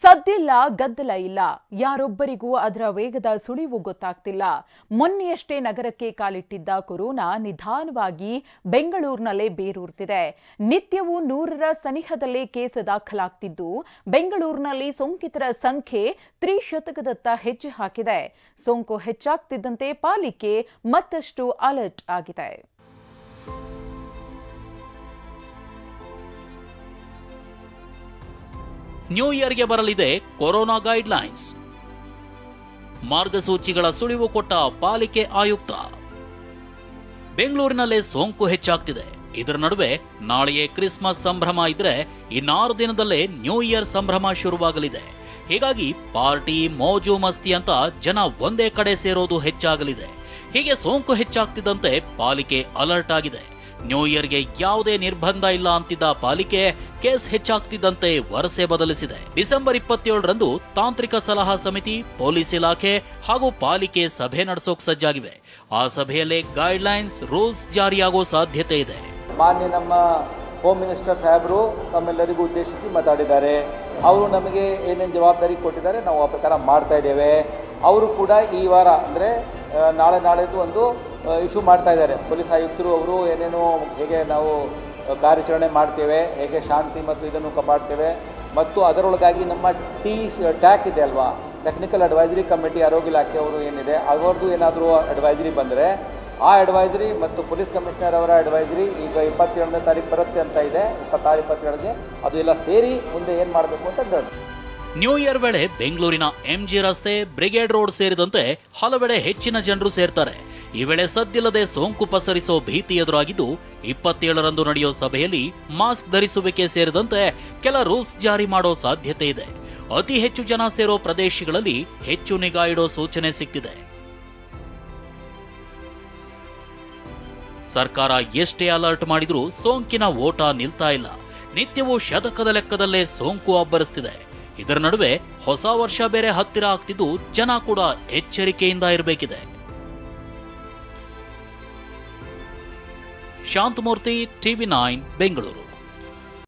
ಸದ್ದಿಲ್ಲ ಗದ್ದಲ ಇಲ್ಲ, ಯಾರೊಬ್ಬರಿಗೂ ಅದರ ವೇಗದ ಸುಳಿವು ಗೊತ್ತಾಗ್ತಿಲ್ಲ. ಮೊನ್ನೆಯಷ್ಟೇ ನಗರಕ್ಕೆ ಕಾಲಿಟ್ಟಿದ್ದ ಕೊರೋನಾ ನಿಧಾನವಾಗಿ ಬೆಂಗಳೂರಿನಲ್ಲೇ ಬೇರೂರ್ತಿದೆ. ನಿತ್ಯವೂ 100ರ ಸನಿಹದಲ್ಲೇ ಕೇಸ್ ದಾಖಲಾಗ್ತಿದ್ದು, ಬೆಂಗಳೂರಿನಲ್ಲಿ ಸೋಂಕಿತರ ಸಂಖ್ಯೆ ತ್ರಿಶತಕದತ್ತ ಹೆಜ್ಜೆ ಹಾಕಿದೆ. ಸೋಂಕು ಹೆಚ್ಚಾಗ್ತಿದ್ದಂತೆ ಪಾಲಿಕೆ ಮತ್ತಷ್ಟು ಅಲರ್ಟ್ ಆಗಿದೆ. ನ್ಯೂ ಇಯರ್ಗೆ ಬರಲಿದೆ ಕೊರೋನಾ ಗೈಡ್ಲೈನ್ಸ್. ಮಾರ್ಗಸೂಚಿಗಳ ಸುಳಿವು ಕೊಟ್ಟ ಪಾಲಿಕೆ ಆಯುಕ್ತ. ಬೆಂಗಳೂರಿನಲ್ಲೇ ಸೋಂಕು ಹೆಚ್ಚಾಗ್ತಿದೆ. ಇದರ ನಡುವೆ ನಾಳೆಯೇ ಕ್ರಿಸ್ಮಸ್ ಸಂಭ್ರಮ ಇದ್ರೆ ಇನ್ನಾರು ದಿನದಲ್ಲೇ ನ್ಯೂ ಇಯರ್ ಸಂಭ್ರಮ ಶುರುವಾಗಲಿದೆ. ಹೀಗಾಗಿ ಪಾರ್ಟಿ ಮೋಜು ಮಸ್ತಿ ಅಂತ ಜನ ಒಂದೇ ಕಡೆ ಸೇರೋದು ಹೆಚ್ಚಾಗಲಿದೆ. ಹೀಗೆ ಸೋಂಕು ಹೆಚ್ಚಾಗ್ತಿದ್ದಂತೆ ಪಾಲಿಕೆ ಅಲರ್ಟ್ ಆಗಿದೆ. ನ್ಯೂ ಇಯರ್ಗೆ ಯಾವುದೇ ನಿರ್ಬಂಧ ಇಲ್ಲ ಅಂತಿದ್ದ ಪಾಲಿಕೆ ಕೇಸ್ ಹೆಚ್ಚಾಗ್ತಿದ್ದಂತೆ ವರಸೆ ಬದಲಿಸಿದೆ. ಡಿಸೆಂಬರ್ 27ರಂದು ತಾಂತ್ರಿಕ ಸಲಹಾ ಸಮಿತಿ, ಪೊಲೀಸ್ ಇಲಾಖೆ ಹಾಗೂ ಪಾಲಿಕೆ ಸಭೆ ನಡೆಸೋಕ್ ಸಜ್ಜಾಗಿವೆ. ಆ ಸಭೆಯಲ್ಲೇ ಗೈಡ್ಲೈನ್ಸ್, ರೂಲ್ಸ್ ಜಾರಿಯಾಗೋ ಸಾಧ್ಯತೆ ಇದೆ. ಮಾನ್ಯ ನಮ್ಮ ಹೋಮ್ ಮಿನಿಸ್ಟರ್ ಸಾಹೇಬರು ತಮ್ಮೆಲ್ಲರಿಗೂ ಉದ್ದೇಶಿಸಿ ಮಾತಾಡಿದ್ದಾರೆ. ಅವರು ನಮಗೆ ಏನೇನು ಜವಾಬ್ದಾರಿ ಕೊಟ್ಟಿದ್ದಾರೆ ನಾವು ಆ ಪ್ರಕಾರ ಮಾಡ್ತಾ ಇದ್ದೇವೆ. ಅವರು ಕೂಡ ಈ ವಾರ ಅಂದರೆ ನಾಳೆದು ಒಂದು ಇಶ್ಯೂ ಮಾಡ್ತಾ ಇದ್ದಾರೆ. ಪೊಲೀಸ್ ಆಯುಕ್ತರು ಅವರು ಏನೇನು ಹೇಗೆ ನಾವು ಕಾರ್ಯಾಚರಣೆ ಮಾಡ್ತೇವೆ, ಹೇಗೆ ಶಾಂತಿ ಮತ್ತು ಇದನ್ನು ಕಾಪಾಡ್ತೇವೆ, ಮತ್ತು ಅದರೊಳಗಾಗಿ ನಮ್ಮ ಟ್ಯಾಕ್ ಇದೆ ಅಲ್ವಾ, ಟೆಕ್ನಿಕಲ್ ಅಡ್ವೈಸರಿ ಕಮಿಟಿ, ಆರೋಗ್ಯ ಇಲಾಖೆ ಅವರು ಏನಿದೆ ಅವರದ್ದು ಏನಾದರೂ ಅಡ್ವೈಸರಿ ಬಂದರೆ ಆ ಅಡ್ವೈಸರಿ ಮತ್ತು ಪೊಲೀಸ್ ಕಮಿಷನರ್ ಅವರ ಅಡ್ವೈಸರಿ ಈಗ 27ನೇ ತಾರೀಕು ಬರುತ್ತೆ ಅಂತ ಇದೆ. 26-27ಗೆ ಅದು ಎಲ್ಲ ಸೇರಿ ಮುಂದೆ ಏನು ಮಾಡಬೇಕು ಅಂತ ಹೇಳಿ. ನ್ಯೂ ಇಯರ್ ವೇಳೆ ಬೆಂಗಳೂರಿನ ಎಂಜಿ ರಸ್ತೆ, ಬ್ರಿಗೇಡ್ ರೋಡ್ ಸೇರಿದಂತೆ ಹಲವೆಡೆ ಹೆಚ್ಚಿನ ಜನರು ಸೇರ್ತಾರೆ. ಈ ವೇಳೆ ಸದ್ದಿಲ್ಲದೆ ಸೋಂಕು ಪಸರಿಸೋ ಭೀತಿ ಎದುರಾಗಿದ್ದು, 27ರಂದು ನಡೆಯೋ ಸಭೆಯಲ್ಲಿ ಮಾಸ್ಕ್ ಧರಿಸುವಿಕೆ ಸೇರಿದಂತೆ ಕೆಲ ರೂಲ್ಸ್ ಜಾರಿ ಮಾಡೋ ಸಾಧ್ಯತೆ ಇದೆ. ಅತಿ ಹೆಚ್ಚು ಜನ ಸೇರೋ ಪ್ರದೇಶಗಳಲ್ಲಿ ಹೆಚ್ಚು ನಿಗಾ ಇಡೋ ಸೂಚನೆ ಸಿಕ್ಕಿದೆ. ಸರ್ಕಾರ ಎಷ್ಟೇ ಅಲರ್ಟ್ ಮಾಡಿದ್ರೂ ಸೋಂಕಿನ ಓಟ ನಿಲ್ತಾ ಇಲ್ಲ. ನಿತ್ಯವೂ ಶತಕದ ಲೆಕ್ಕದಲ್ಲೇ ಸೋಂಕು ಅಬ್ಬರಿಸ್ತಿದೆ. ಇದರ ನಡುವೆ ಹೊಸ ವರ್ಷ ಬೇರೆ ಹತ್ತಿರ ಆಗ್ತಿದ್ದು, ಜನ ಕೂಡ ಎಚ್ಚರಿಕೆಯಿಂದ ಇರಬೇಕಿದೆ. ಶಾಂತಮೂರ್ತಿ, TV9 ಬೆಂಗಳೂರು.